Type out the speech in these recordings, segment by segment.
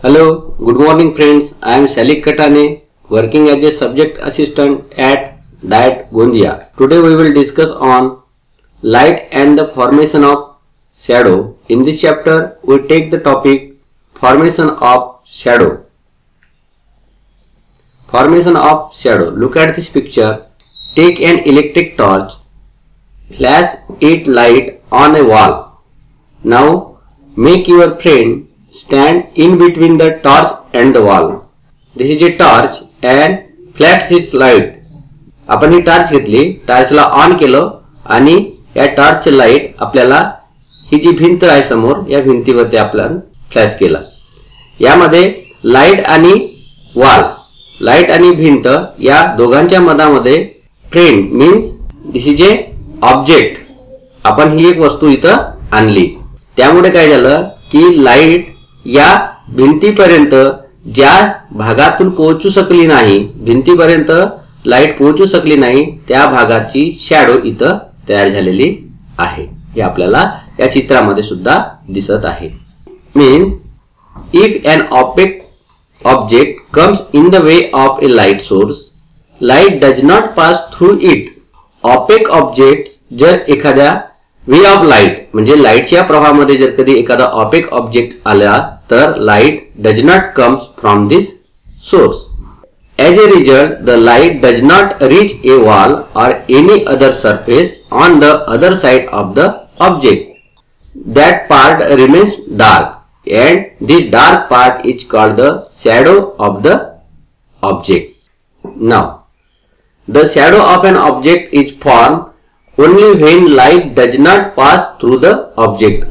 Hello, good morning friends. I am Salik Katane, working as a subject assistant at DIET Gondia. Today we will discuss on light and the formation of shadow. In this chapter, we take the topic formation of shadow. Formation of shadow. Look at this picture. Take an electric torch. Flash its light on a wall. Now make your friend stand in between the torch and the wall. This is a torch and flash its light. आपण ही torch घेतली, टॉर्चला on केलं आणि या टॉर्चचे light आपल्याला ही जी भिंत आहे समोर या भिंतीवरती आपण फ्लॅश केला. यामध्ये लाईट आणि वॉल, लाईट आणि भिंत या दोघांच्या मधामध्ये frame means this is a object. आपण ही एक वस्तू इथं आणली. त्यामुळे काय झालं की लाईट या भिंतीपर्यंत ज्या भागातून पोहोचू शकली नाही, भिंतीपर्यंत लाईट पोहोचू शकली नाही त्या भागाची शॅडो इथं तयार झालेली आहे. हे आपल्याला या चित्रामध्ये सुद्धा दिसत आहे. Means if an object comes in the way of A light source, light does not pass through it. Opaque object जर एखाद्या वे ऑफ लाईट म्हणजे लाईटच्या प्रवाहामध्ये जर कधी एखादा ऑपेक ऑब्जेक्ट आला तर light does not comes from this source. As a result, the light does not reach a wall or any other surface on the other side of the object. That part remains dark, and this dark part is called the shadow of the object. Now, the shadow of an object is formed only when light does not pass through the object.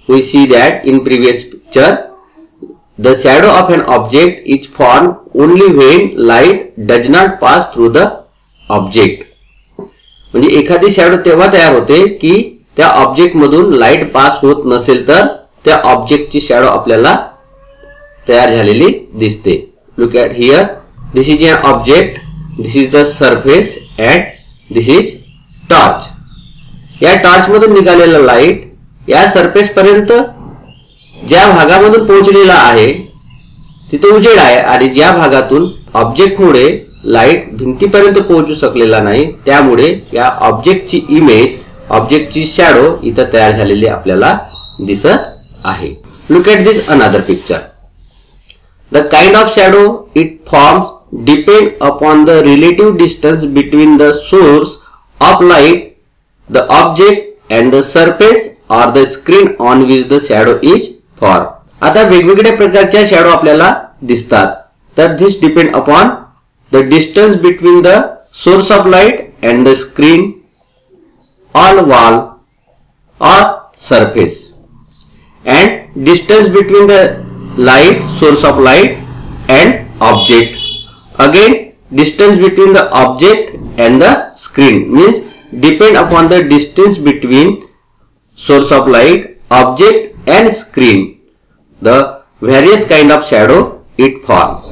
We see that in previous picture. The shadow of an object is formed only when light does not pass through the object. म्हणजे एखादी shadow तेव्हा तयार होते की त्या object मधून light pass होत नसेल तर त्या ऑब्जेक्टची शॅडो आपल्याला तयार झालेली दिसते. Look at here. This is an object, this is the surface and this is torch. या टॉर्च मधून निघालेला लाईट या सरफेस पर्यंत ज्या भागामधून पोहोचलेला आहे तिथे उजेड आहे आणि ज्या भागातून ऑब्जेक्ट मुळे लाईट भिंतीपर्यंत पोहोचू शकलेला नाही त्यामुळे या ऑब्जेक्टची इमेज, ऑब्जेक्टची शॅडो इथं तयार झालेली आपल्याला दिसत आहे. Look at this another picture. The kind of shadow it forms depend upon the relative distance between the source of light, the object and the surface or the screen on which the shadow is for. आता वेगवेगळ्या प्रकारच्या shadow आपल्याला दिसतात. तर this depend upon the distance between the source of light and the screen on wall or surface and distance between the light, source of light and object. Again distance between the object and the screen means depend upon the distance between source of light, object and screen, the various kind of shadow it forms.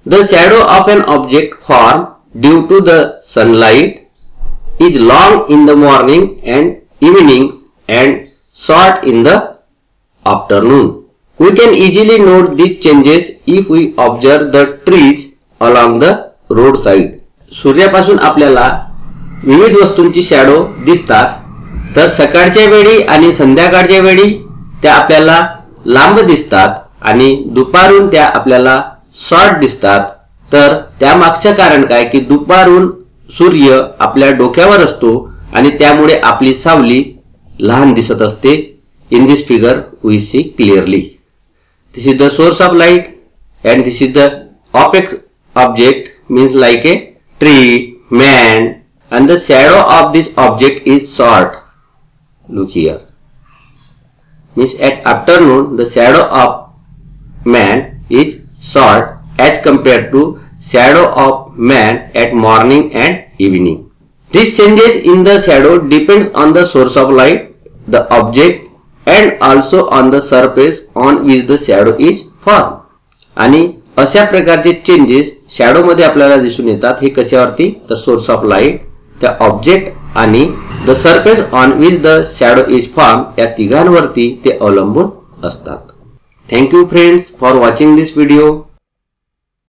The shadow of an object formed due to the sunlight is long in the morning and evening and short in the afternoon. We can easily note these changes if we observe the trees along the roadside. सूर्यापासून आपल्याला विविध वस्तूंची shadow दिसतात. तर सकाळच्या वेळी आणि संध्याकाळच्या वेळी त्या आपल्याला लांब दिसतात आणि दुपारून त्या आपल्याला शॉर्ट दिसतात. तर त्या मागचं कारण काय की दुपारून सूर्य आपल्या डोक्यावर असतो आणि त्यामुळे आपली सावली लहान दिसत असते. In this figure we see clearly. This is the source of light and this is the opaque object means like a tree, man and the shadow of this object is short. Look here. Means at afternoon the shadow of man is short as compared to shadow of man at morning and evening. These changes in the shadow depends on the source of light, the object and also on the surface on which the shadow is formed. आणि अशा प्रकारचे changes shadow मध्ये आपल्याला दिसून येतात. हे कशावरती तर source of light, the object आणि the surface on which the shadow is form या तिघांवरती ते अवलंबून असतात. Thank you friends for watching this video.